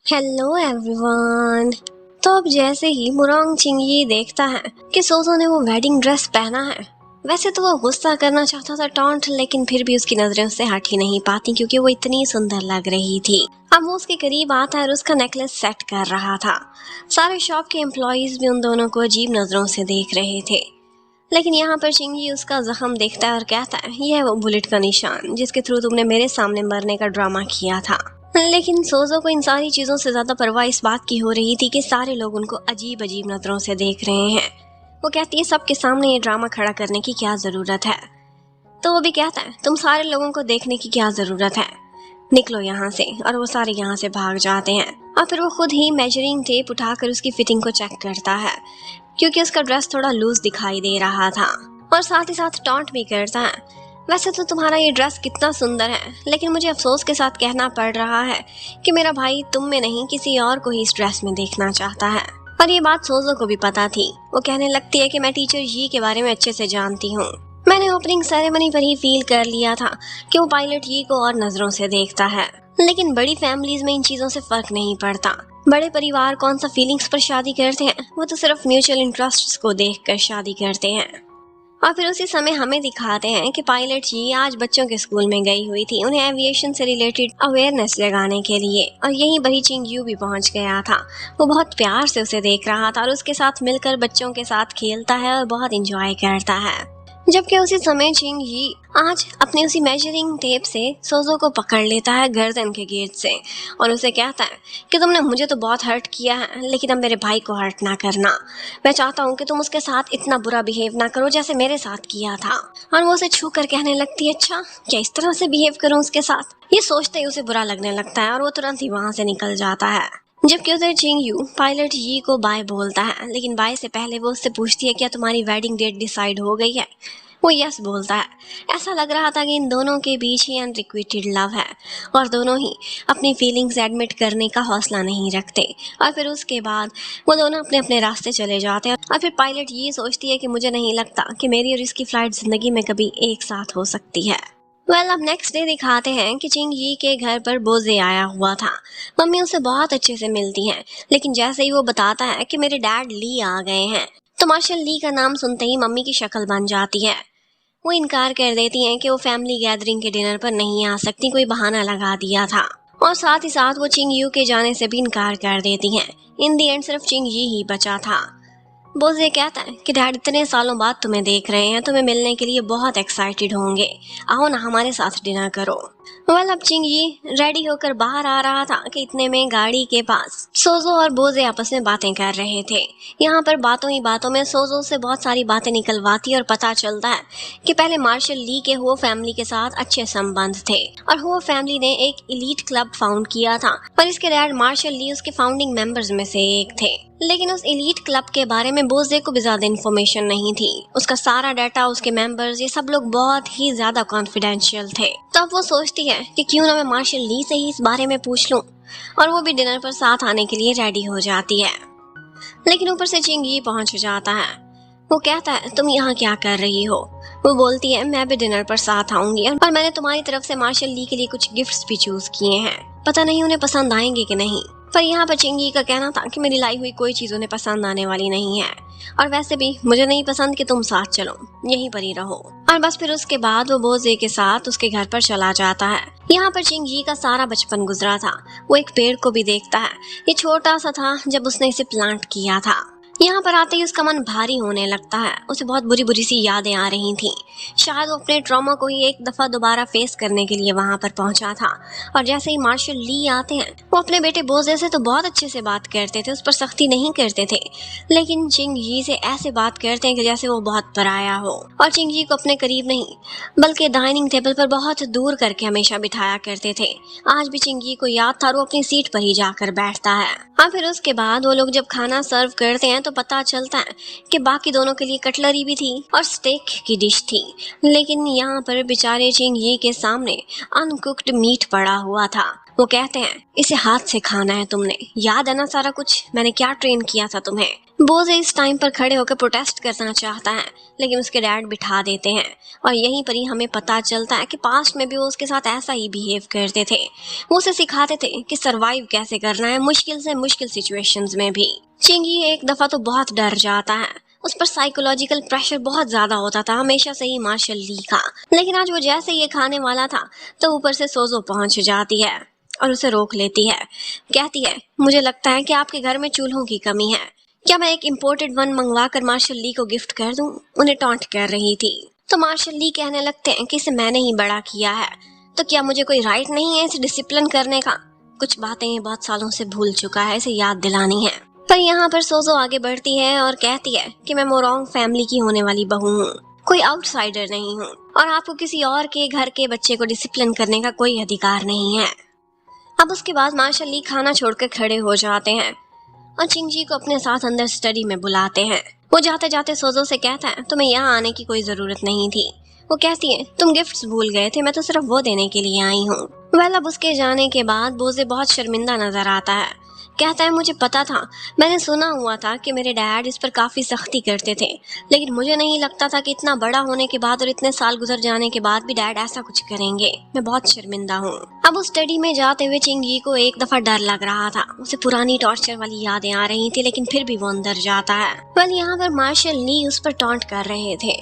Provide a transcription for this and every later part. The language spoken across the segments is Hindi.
Hello everyone. तो अब जैसे ही मुरांग चिंगी देखता है कि सोजो ने वो वेडिंग ड्रेस पहना है, वैसे तो वो गुस्सा करना चाहता था टॉन्ट, लेकिन फिर भी उसकी नजरें उससे हट ही नहीं पाती क्योंकि वो इतनी सुंदर लग रही थी। अब वो उसके करीब आता है और उसका नेकलेस सेट कर रहा था। सारे शॉप के एम्प्लॉयज भी उन दोनों को अजीब नजरों से देख रहे थे, लेकिन यहाँ पर चिंगी उसका जख्म देखता है और कहता है, यह है वो बुलेट का निशान जिसके थ्रू तुमने मेरे सामने मरने का ड्रामा किया था। लेकिन सोजो को इन सारी चीजों से ज्यादा परवाह इस बात की हो रही थी कि सारे लोग उनको अजीब अजीब नजरों से देख रहे हैं। वो कहती है, सबके सामने ये ड्रामा खड़ा करने की क्या जरूरत है। तो वो भी कहता है, तुम सारे लोगों को देखने की क्या जरूरत है, निकलो यहाँ से। और वो सारे यहाँ से भाग जाते हैं और फिर वो खुद ही मेजरिंग टेप उठाकर उसकी फिटिंग को चेक करता है क्योंकि उसका ड्रेस थोड़ा लूज दिखाई दे रहा था, और साथ ही साथ टॉन्ट भी करता है, वैसे तो तुम्हारा ये ड्रेस कितना सुंदर है, लेकिन मुझे अफसोस के साथ कहना पड़ रहा है कि मेरा भाई तुम में नहीं किसी और को ही इस ड्रेस में देखना चाहता है। और ये बात सोजो को भी पता थी। वो कहने लगती है कि मैं टीचर यी के बारे में अच्छे से जानती हूँ। मैंने ओपनिंग सेरेमनी पर ही फील कर लिया था कि वो पायलट यी को और नजरों से देखता है। लेकिन बड़ी फैमिलीज में इन चीजों से फर्क नहीं पड़ता। बड़े परिवार कौन सा फीलिंग्स पर शादी करते हैं, वो तो सिर्फ म्यूचुअल इंटरेस्ट्स को देखकर शादी करते हैं। और फिर उसी समय हमें दिखाते हैं कि पायलट जी आज बच्चों के स्कूल में गई हुई थी उन्हें एविएशन से रिलेटेड अवेयरनेस जगाने के लिए, और यहीं बही चिंगयू भी पहुंच गया था। वो बहुत प्यार से उसे देख रहा था और उसके साथ मिलकर बच्चों के साथ खेलता है और बहुत इंजॉय करता है। जबकि उसी समय चिंग यी आज अपने उसी मेजरिंग टेप से सोजो को पकड़ लेता है गर्दन के गेट से और उसे कहता है कि तुमने मुझे तो बहुत हर्ट किया है, लेकिन अब मेरे भाई को हर्ट ना करना। मैं चाहता हूँ कि तुम उसके साथ इतना बुरा बिहेव ना करो जैसे मेरे साथ किया था। और वो उसे छू कर कहने लगती है, अच्छा क्या इस तरह से बिहेव करूँ उसके साथ। ये सोचते ही उसे बुरा लगने लगता है और वो तुरंत ही वहां से निकल जाता है। जबकि उधर चिंगयू पायलट यी को बाय बोलता है, लेकिन बाय से पहले वो उससे पूछती है, क्या तुम्हारी वेडिंग डेट डिसाइड हो गई है। वो यस बोलता है। ऐसा लग रहा था कि इन दोनों के बीच ही अनरिक्विटेड लव है और दोनों ही अपनी फीलिंग्स एडमिट करने का हौसला नहीं रखते। और फिर उसके बाद वो दोनों अपने अपने रास्ते चले जाते हैं। और फिर पायलट ये सोचती है कि मुझे नहीं लगता कि मेरी और इसकी फ्लाइट जिंदगी में कभी एक साथ हो सकती है। अब नेक्स्ट डे दिखाते हैं कि चिंग यी के घर पर बोजे आया हुआ था। मम्मी उसे बहुत अच्छे से मिलती हैं, लेकिन जैसे ही वो बताता है कि मेरे डैड ली आ गए हैं, तो मार्शल ली का नाम सुनते ही मम्मी की शक्ल बन जाती है। वो इनकार कर देती हैं कि वो फैमिली गैदरिंग के डिनर पर नहीं आ सकती, कोई बहाना लगा दिया था। और साथ ही साथ वो चिंग यू के जाने से भी इनकार कर देती हैं। इन दी एंड सिर्फ चिंग यी ही बचा था। बोजे कहता है कि डैड इतने सालों बाद तुम्हें देख रहे हैं, तुम्हें मिलने के लिए बहुत एक्साइटेड होंगे, आओ ना हमारे साथ डिनर करो। अब चिंग यी रेडी होकर बाहर आ रहा था कि इतने में गाड़ी के पास सोजो और बोजे आपस में बातें कर रहे थे। यहाँ पर बातों ही बातों में सोजो से बहुत सारी बातें निकलवाती और पता चलता है कि पहले मार्शल ली के हुओ फैमिली के साथ अच्छे संबंध थे और हुओ फैमिली ने एक एलीट क्लब फाउंड किया था और इसके डैड मार्शल ली उसके फाउंडिंग मेंबर्स में से एक थे। लेकिन उस एलीट क्लब के बारे में बोजे को भी ज्यादा इन्फॉर्मेशन नहीं थी। उसका सारा डाटा, उसके मेंबर्स, ये सब लोग बहुत ही ज्यादा कॉन्फिडेंशियल थे। तो अब वो सोचती है कि क्यों ना मैं मार्शल ली से ही इस बारे में पूछ लूं, और वो भी डिनर पर साथ आने के लिए रेडी हो जाती है। लेकिन ऊपर से चिंग यी पहुंच जाता है। वो कहता है, तुम यहाँ क्या कर रही हो। वो बोलती है, मैं भी डिनर पर साथ आऊंगी और मैंने तुम्हारी तरफ से मार्शल ली के लिए कुछ गिफ्ट्स भी चूज किए हैं, पता नहीं उन्हें पसंद आएंगे कि नहीं। पर यहाँ पर चिंग यी का कहना था कि मेरी लाई हुई कोई चीज उन्हें पसंद आने वाली नहीं है, और वैसे भी मुझे नहीं पसंद कि तुम साथ चलो, यहीं पर ही रहो। और बस फिर उसके बाद वो बोजे के साथ उसके घर पर चला जाता है। यहाँ पर चिंग यी का सारा बचपन गुजरा था। वो एक पेड़ को भी देखता है, ये छोटा सा था जब उसने इसे प्लांट किया था। यहाँ पर आते ही उसका मन भारी होने लगता है। उसे बहुत बुरी बुरी सी यादें आ रही थी। शायद वो अपने ट्रॉमा को ही एक दफा दोबारा फेस करने के लिए वहां पर पहुंचा था। और जैसे ही मार्शल ली आते हैं, वो अपने बेटे बोजे से तो बहुत अच्छे से बात करते थे, उस पर सख्ती नहीं करते थे, लेकिन चिंग यी से ऐसे बात करते हैं कि जैसे वो बहुत पराया हो। और चिंग यी को अपने करीब नहीं बल्कि डाइनिंग टेबल पर बहुत दूर करके हमेशा बिठाया करते थे। आज भी चिंग यी को याद था और वो अपनी सीट पर ही जाकर बैठता है। और फिर उसके बाद वो लोग जब खाना सर्व करते हैं तो पता चलता है कि बाकी दोनों के लिए कटलरी भी थी और स्टेक की डिश थी, लेकिन यहाँ पर बेचारे चिंग यी के सामने अनकुक्ड मीट पड़ा हुआ था। वो कहते हैं इसे हाथ से खाना है तुमने, याद है ना सारा कुछ, मैंने क्या ट्रेन किया था तुम्हें। बोझे इस टाइम पर खड़े होकर प्रोटेस्ट करना चाहता है लेकिन उसके डैड बिठा देते हैं और यहीं पर ही हमें पता चलता है कि पास्ट में भी वो उसके साथ ऐसा ही बिहेव करते थे। वो उसे सिखाते थे कि सरवाइव कैसे करना है मुश्किल से मुश्किल सिचुएशंस में भी। चिंगी एक दफा तो बहुत डर जाता है, उस पर साइकोलॉजिकल प्रेशर बहुत ज्यादा होता था हमेशा से ही मार्शल ली का। लेकिन आज वो जैसे ये खाने वाला था तो ऊपर से सोजो पहुंच जाती है और उसे रोक लेती है। कहती है मुझे लगता है कि आपके घर में चूल्हों की कमी है, क्या मैं एक इम्पोर्टेड वन मंगवा कर मार्शल ली को गिफ्ट कर दूं? उन्हें टॉन्ट कर रही थी। तो मार्शल ली कहने लगते हैं कि इसे मैंने ही बड़ा किया है, तो क्या मुझे कोई राइट नहीं है इसे डिसिप्लिन करने का? कुछ बातें ये बहुत सालों से भूल चुका है, इसे याद दिलानी है। पर यहाँ पर सोजो आगे बढ़ती है और कहती है कि मैं मोरोंग फैमिली की होने वाली बहू हूँ, कोई आउटसाइडर नहीं हूँ और आपको किसी और के घर के बच्चे को डिसिप्लिन करने का कोई अधिकार नहीं है। अब उसके बाद मार्शल ली खाना छोड़कर खड़े हो जाते हैं और चिंगजी को अपने साथ अंदर स्टडी में बुलाते हैं। वो जाते जाते सोजो से कहता है तुम्हें यहाँ आने की कोई जरूरत नहीं थी। वो कहती है तुम गिफ्ट्स भूल गए थे, मैं तो सिर्फ वो देने के लिए आई हूँ। वेल अब उसके जाने के बाद बोझे बहुत शर्मिंदा नजर आता है। कहता है मुझे पता था, मैंने सुना हुआ था कि मेरे डैड इस पर काफी सख्ती करते थे, लेकिन मुझे नहीं लगता था कि इतना बड़ा होने के बाद और इतने साल गुजर जाने के बाद भी डैड ऐसा कुछ करेंगे। मैं बहुत शर्मिंदा हूँ। अब उस स्टडी में जाते हुए चिंगी को एक दफा डर लग रहा था, उसे पुरानी टॉर्चर वाली यादें आ रही थी, लेकिन फिर भी वो अंदर जाता है। वेल यहाँ पर मार्शल ली उस पर टॉन्ट कर रहे थे।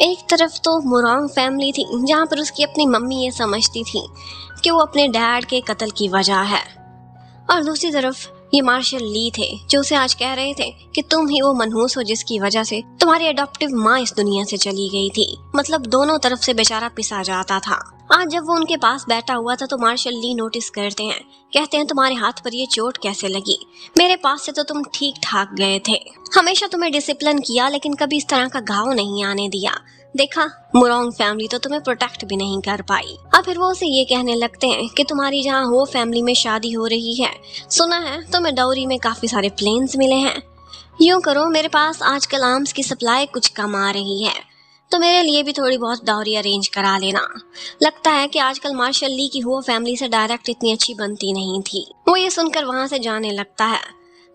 एक तरफ तो मोरोंग फैमिली थी जहाँ पर उसकी अपनी मम्मी ये समझती थी कि वो अपने डैड के कत्ल की वजह है, और दूसरी तरफ ये मार्शल ली थे जो उसे आज कह रहे थे कि तुम ही वो मनहूस हो जिसकी वजह से तुम्हारी अडॉप्टिव माँ इस दुनिया से चली गई थी। मतलब दोनों तरफ से बेचारा पिसा जाता था। आज जब वो उनके पास बैठा हुआ था तो मार्शल ली नोटिस करते हैं। कहते हैं तुम्हारे हाथ पर ये चोट कैसे लगी? मेरे पास से तो तुम ठीक ठाक गए थे, हमेशा तुम्हें डिसिप्लिन किया लेकिन कभी इस तरह का घाव नहीं आने दिया। देखा, मोरोंग फैमिली तो तुम्हें प्रोटेक्ट भी नहीं कर पाई। अब फिर वो उसे ये कहने लगते हैं कि तुम्हारी जहाँ हो फैमिली में शादी हो रही है, सुना है तुम्हें डाउरी में काफी सारे प्लेन्स मिले हैं। यूं करो, मेरे पास आजकल आर्म्स की सप्लाई कुछ कम आ रही है, तो मेरे लिए भी थोड़ी बहुत डाउरी अरेंज करा लेना। लगता है कि आजकल मार्शल ली की हो फैमिली से डायरेक्ट इतनी अच्छी बनती नहीं थी। वो ये सुनकर वहां से जाने लगता है।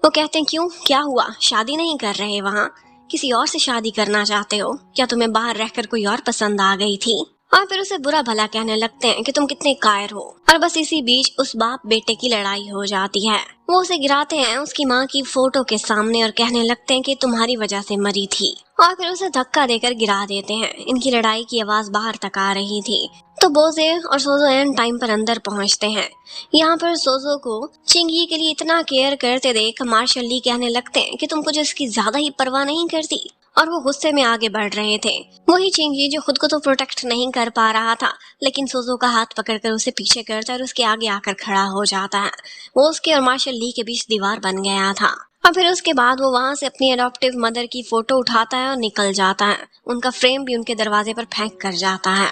वो कहते हैं क्यों, क्या हुआ, शादी नहीं कर रहे वहाँ? किसी और से शादी करना चाहते हो? क्या तुम्हें बाहर रहकर कोई और पसंद आ गई थी? और फिर उसे बुरा भला कहने लगते हैं कि तुम कितने कायर हो। और बस इसी बीच उस बाप बेटे की लड़ाई हो जाती है। वो उसे गिराते हैं उसकी माँ की फोटो के सामने और कहने लगते हैं कि तुम्हारी वजह से मरी थी, और फिर उसे धक्का देकर गिरा देते हैं। इनकी लड़ाई की आवाज बाहर तक आ रही थी। तो बोजे और सोजो एंड टाइम पर अंदर पहुंचते हैं। यहाँ पर सोजो को चिंगी के लिए इतना केयर करते देख मार्शल ली कहने लगते हैं कि तुम कुछ इसकी ज्यादा ही परवाह नहीं करती, और वो गुस्से में आगे बढ़ रहे थे। वही चिंगी जो खुद को तो प्रोटेक्ट नहीं कर पा रहा था, लेकिन सोजो का हाथ पकड़कर उसे पीछे करता है और उसके आगे आकर खड़ा हो जाता है। वो उसके और मार्शल ली के बीच दीवार बन गया था। और फिर उसके बाद वो वहां से अपनी अडॉप्टिव मदर की फोटो उठाता है और निकल जाता है। उनका फ्रेम भी उनके दरवाजे पर फेंक कर जाता है।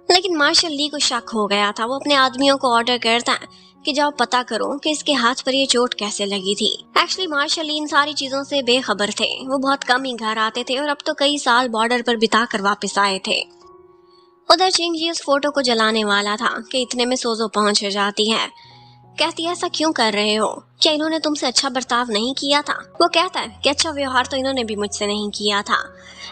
लेकिन मार्शल ली को शक हो गया था। वो अपने आदमियों को ऑर्डर करता है कि जाओ पता करो कि इसके हाथ पर ये चोट कैसे लगी थी। एक्चुअली मार्शल ली इन सारी चीजों से बेखबर थे। वो बहुत कम ही घर आते थे और अब तो कई साल बॉर्डर पर बिता कर वापस आए थे। उधर चिंगी उस फोटो को जलाने वाला था कि इतने में सोजो पहुंच जाती है। कहती है ऐसा क्यों कर रहे हो, क्या इन्होंने तुमसे अच्छा बर्ताव नहीं किया था? वो कहता है कि अच्छा व्यवहार तो इन्होंने भी मुझसे नहीं किया था।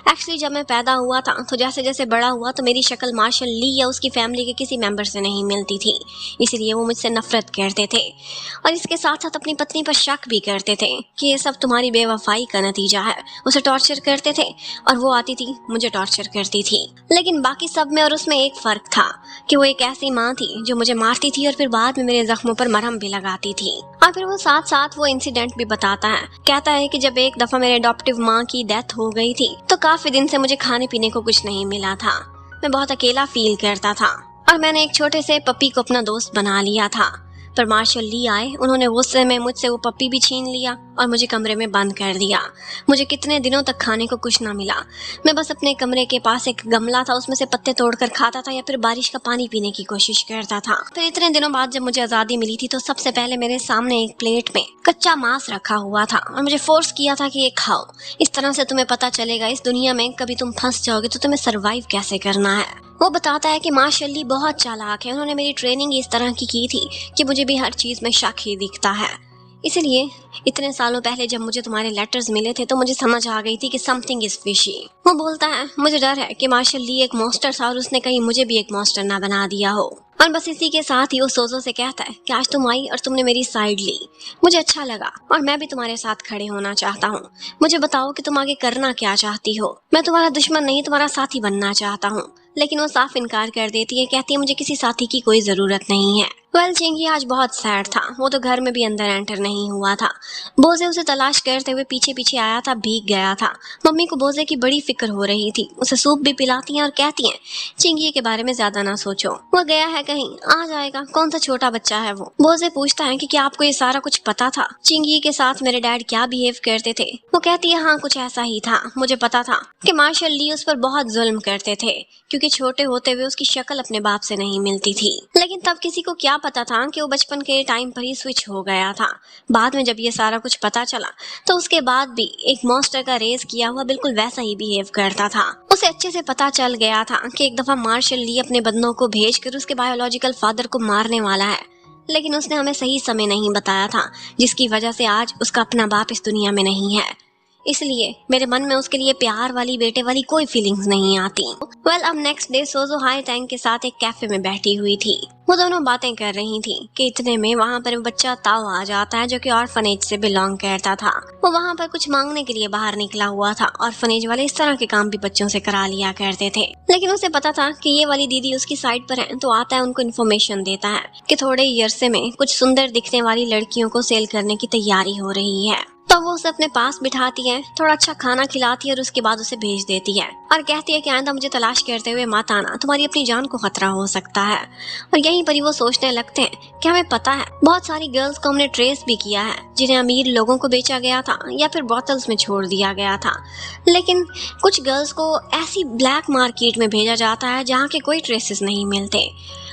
एक्चुअली जब मैं पैदा हुआ था तो जैसे जैसे बड़ा हुआ तो मेरी शक्ल मार्शल ली या उसकी फैमिली के किसी मेंबर से नहीं मिलती थी, इसलिए वो मुझसे नफरत करते थे और इसके साथ साथ अपनी पत्नी पर शक भी करते थे कि ये सब तुम्हारी बेवफाई का नतीजा है। उसे टॉर्चर करते थे और वो आती थी मुझे टॉर्चर करती थी। लेकिन बाकी सब में और उसमें एक फर्क था कि वो एक ऐसी माँ थी जो मुझे मारती थी और फिर बाद में मेरे जख्मों पर मरहम भी लगाती थी। और फिर वो साथ साथ वो इंसिडेंट भी बताता है। कहता है कि जब एक दफा मेरे अडॉप्टिव माँ की डेथ हो गई थी तो काफी दिन से मुझे खाने पीने को कुछ नहीं मिला था। मैं बहुत अकेला फील करता था और मैंने एक छोटे से पप्पी को अपना दोस्त बना लिया था। पर मार्शल ली आए, उन्होंने गुस्से में मुझसे वो पप्पी भी छीन लिया और मुझे कमरे में बंद कर दिया। मुझे कितने दिनों तक खाने को कुछ ना मिला। मैं बस अपने कमरे के पास एक गमला था, उसमें से पत्ते तोड़कर खाता था या फिर बारिश का पानी पीने की कोशिश करता था। फिर इतने दिनों बाद जब मुझे आज़ादी मिली थी तो सबसे पहले मेरे सामने एक प्लेट में कच्चा मांस रखा हुआ था और मुझे फोर्स किया था कि ये खाओ। इस तरह से तुम्हें पता चलेगा इस दुनिया में कभी तुम फंस जाओगे तो तुम्हें सर्वाइव कैसे करना है। वो बताता है कि मार्शल ली बहुत चालाक है, उन्होंने मेरी ट्रेनिंग इस तरह की थी कि मुझे भी हर चीज़ में शक ही दिखता है। इसलिए इतने सालों पहले जब मुझे तुम्हारे लेटर्स मिले थे तो मुझे समझ आ गई थी कि समथिंग इज फिशी। वो बोलता है मुझे डर है कि मार्शल ली एक मॉन्स्टर था और उसने कहीं मुझे भी एक मॉन्स्टर ना बना दिया हो। और बस इसी के साथ ही वो सोजो से कहता है कि आज तुम आई और तुमने मेरी साइड ली, मुझे अच्छा लगा और मैं भी तुम्हारे साथ खड़े होना चाहता हूँ। मुझे बताओ कि तुम आगे करना क्या चाहती हो। मैं तुम्हारा दुश्मन नहीं, तुम्हारा साथी बनना चाहता हूँ। लेकिन वो साफ इनकार कर देती है, कहती है मुझे किसी साथी की कोई जरूरत नहीं है। चिंगी आज बहुत सैड था, वो तो घर में भी अंदर एंटर नहीं हुआ था। बोजे उसे तलाश करते हुए पीछे पीछे आया था, भीग गया था। मम्मी को बोजे की बड़ी फिक्र हो रही थी, उसे सूप भी पिलाती हैं और कहती हैं चिंगी के बारे में ज्यादा ना सोचो, वो गया है कहीं, आ जाएगा, कौन सा छोटा बच्चा है वो। बोजे पूछता है कि क्या आपको ये सारा कुछ पता था, चिंगी के साथ मेरे डैड क्या बिहेव करते थे। वो कहती है हाँ कुछ ऐसा ही था, मुझे पता था कि मार्शल ली उस पर बहुत जुल्म करते थे क्योंकि छोटे होते हुए उसकी शक्ल अपने बाप से नहीं मिलती थी। लेकिन तब किसी को क्या पता था कि वो बचपन के टाइम पर ही स्विच हो गया था। बाद में जब ये सारा कुछ पता चला तो उसके बाद भी एक मॉन्स्टर का रेस किया हुआ बिल्कुल वैसा ही बिहेव करता था। उसे अच्छे से पता चल गया था कि एक दफा मार्शल ली अपने बंदों को भेजकर उसके बायोलॉजिकल फादर को मारने वाला है, लेकिन उसने हमें सही समय नहीं बताया था, जिसकी वजह से आज उसका अपना बाप इस दुनिया में नहीं है। इसलिए मेरे मन में उसके लिए प्यार वाली बेटे वाली कोई फीलिंग्स नहीं आती। अब नेक्स्ट डे सोजो हाई टैंग के साथ एक कैफे में बैठी हुई थी। वो दोनों बातें कर रही थी कि इतने में वहाँ पर बच्चा ताओ आ जाता है जो कि ऑर्फनेज से बिलोंग करता था। वो वहाँ पर कुछ मांगने के लिए बाहर निकला हुआ था। ऑर्फनेज वाले इस तरह के काम भी बच्चों से करा लिया करते थे, लेकिन उसे पता था कि ये वाली दीदी उसकी साइड पर है, तो आता है उनको इन्फॉर्मेशन देता है कि थोड़े ही अरसे में कुछ सुंदर दिखने वाली लड़कियों को सेल करने की तैयारी हो रही है। तो वो उसे अपने पास बिठाती है, थोड़ा अच्छा खाना खिलाती है और उसके बाद उसे भेज देती है और कहती है कि आइंदा मुझे तलाश करते हुए मत आना, तुम्हारी अपनी जान को खतरा हो सकता है। और यहीं पर ही वो सोचने लगते हैं कि हमें पता है बहुत सारी गर्ल्स को हमने ट्रेस भी किया है जिन्हें अमीर लोगों को बेचा गया था या फिर बोतल्स में छोड़ दिया गया था, लेकिन कुछ गर्ल्स को ऐसी ब्लैक मार्केट में भेजा जाता है जहाँ के कोई ट्रेसेस नहीं मिलते।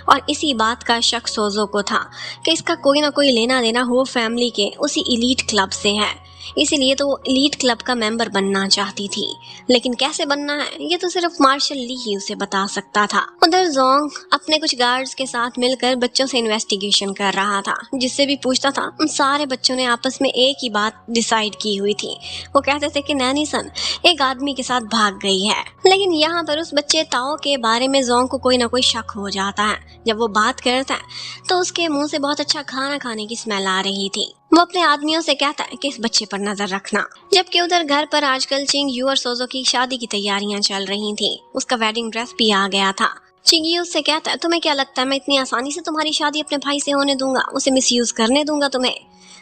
और इसी बात का शक सोजो को था कि इसका कोई ना कोई लेना देना हो फैमिली के उसी इलीट क्लब से है, इसीलिए तो वो इलीट क्लब का मेंबर बनना चाहती थी। लेकिन कैसे बनना है ये तो सिर्फ मार्शल ली ही उसे बता सकता था। उधर जोंग अपने कुछ गार्ड्स के साथ मिलकर बच्चों से इन्वेस्टिगेशन कर रहा था, जिससे भी पूछता था उन सारे बच्चों ने आपस में एक ही बात डिसाइड की हुई थी। वो कहते थे कि नैनी सन एक आदमी के साथ भाग गई है। लेकिन यहाँ पर उस बच्चे ताओ के बारे में जोंग को कोई ना कोई शक हो जाता है। जब वो बात करता है तो उसके मुंह से बहुत अच्छा खाना खाने की स्मेल आ रही थी। वो अपने आदमियों से कहता है कि इस बच्चे पर नजर रखना। जबकि उधर घर पर आजकल चिंग यू और सोजो की शादी की तैयारियां चल रही थी। उसका वेडिंग ड्रेस भी आ गया था। चिंग यू उससे कहता है तुम्हें क्या लगता है मैं इतनी आसानी से तुम्हारी शादी अपने भाई से होने दूंगा, उसे मिसयूज करने दूंगा तुम्हें?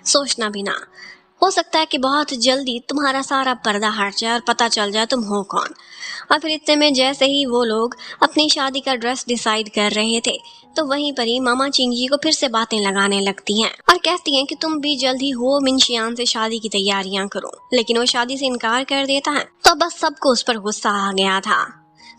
सोचना भी ना, हो सकता है कि बहुत जल्दी तुम्हारा सारा पर्दा हट जाए और पता चल जाए तुम हो कौन। और फिर इतने में जैसे ही वो लोग अपनी शादी का ड्रेस डिसाइड कर रहे थे तो वहीं पर ही मामा चिंगी को फिर से बातें लगाने लगती हैं और कहती हैं कि तुम भी जल्दी हो मिनशियान से शादी की तैयारियां करो। लेकिन वो शादी से इनकार कर देता है तो बस सबको उस पर गुस्सा आ गया था।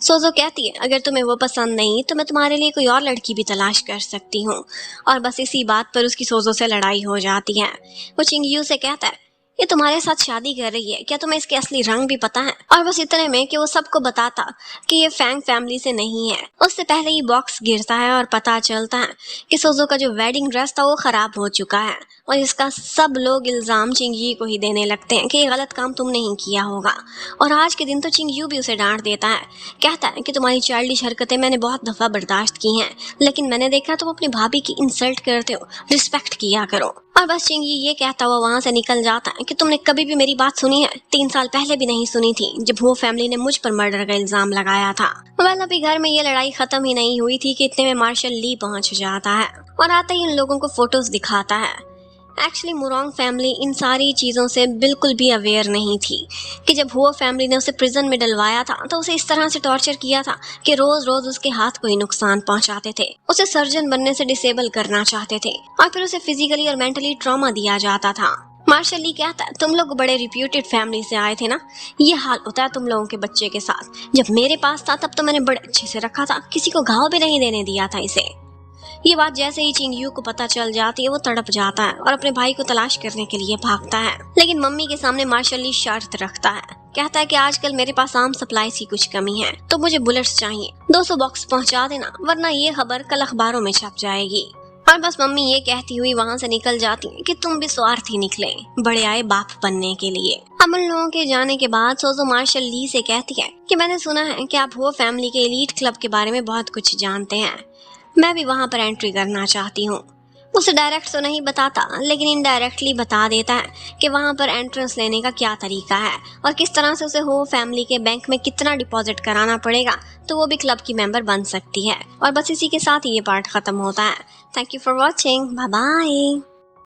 सोजो कहती है अगर तुम्हें वो पसंद नहीं तो मैं तुम्हारे लिए कोई और लड़की भी तलाश कर सकती हूँ। और बस इसी बात पर उसकी सोजो से लड़ाई हो जाती है। वो चिंगयू से कहता है ये तुम्हारे साथ शादी कर रही है, क्या तुम्हें इसके असली रंग भी पता है? और बस इतने में कि वो सबको बताता कि ये फैंग फैमिली से नहीं है। उससे पहले ही बॉक्स गिरता है और पता चलता है कि सोजो का जो वेडिंग ड्रेस था वो खराब हो चुका है और इसका सब लोग इल्जाम चिंगयू को ही देने लगते हैं कि ये गलत काम तुमने ही किया होगा। और आज के दिन तो चिंगयू भी उसे डांट देता है, कहता है कि तुम्हारी चाइल्डिश हरकतें मैंने बहुत दफा बर्दाश्त की हैं, लेकिन मैंने देखा तुम अपनी भाभी की इंसल्ट करते हो, रिस्पेक्ट किया करो। और बस चिंगी ये कहता हुआ वहां से निकल जाता है कि तुमने कभी भी मेरी बात सुनी है? 3 साल पहले भी नहीं सुनी थी जब वो फैमिली ने मुझ पर मर्डर का इल्जाम लगाया था। अभी घर में ये लड़ाई खत्म ही नहीं हुई थी कि इतने में मार्शल ली पहुंच जाता है और आते ही इन लोगों को फोटोज दिखाता है। एक्चुअली मुरोंग फैमिली इन सारी चीज़ों से बिल्कुल भी अवेयर नहीं थी कि जब हुआ फैमिली ने उसे प्रिजन में डलवाया था तो उसे इस तरह से टॉर्चर किया था कि रोज रोज उसके हाथ को ही नुकसान पहुंचाते थे, उसे सर्जन बनने से डिसेबल करना चाहते थे और फिर उसे फिजिकली और मेंटली ट्रॉमा दिया जाता था। मार्शल ली कहता है तुम लोग बड़े रिप्यूटेड फैमिली से आए थे ना, ये हाल होता है तुम लोगों के बच्चे के साथ। जब मेरे पास था तब तो मैंने बड़े अच्छे से रखा था, किसी को घाव भी नहीं देने दिया था इसे। ये बात जैसे ही चिंगयू को पता चल जाती है वो तड़प जाता है और अपने भाई को तलाश करने के लिए भागता है। लेकिन मम्मी के सामने मार्शल ली शर्त रखता है, कहता है कि आजकल मेरे पास आर्म सप्लाई की कुछ कमी है, तो मुझे बुलेट्स चाहिए, 200 बॉक्स पहुंचा देना, वरना ये खबर कल अखबारों में छप जाएगी। और बस मम्मी ये कहती हुई वहाँ से निकल जाती है कि तुम भी स्वार्थी निकले, बड़े आए बाप बनने के लिए। अब उन लोगों के जाने के बाद सोजो मार्शल ली से कहती है कि मैंने सुना है कि आप वो फैमिली के एलीट क्लब के बारे में बहुत कुछ जानते हैं, मैं भी वहाँ पर एंट्री करना चाहती हूँ। उसे डायरेक्ट तो नहीं बताता, लेकिन इनडायरेक्टली बता देता है कि वहाँ पर एंट्रेंस लेने का क्या तरीका है और किस तरह से उसे हो फैमिली के बैंक में कितना डिपॉजिट कराना पड़ेगा तो वो भी क्लब की मेंबर बन सकती है। और बस इसी के साथ ये पार्ट खत्म होता है। Thank you for watching, bye bye.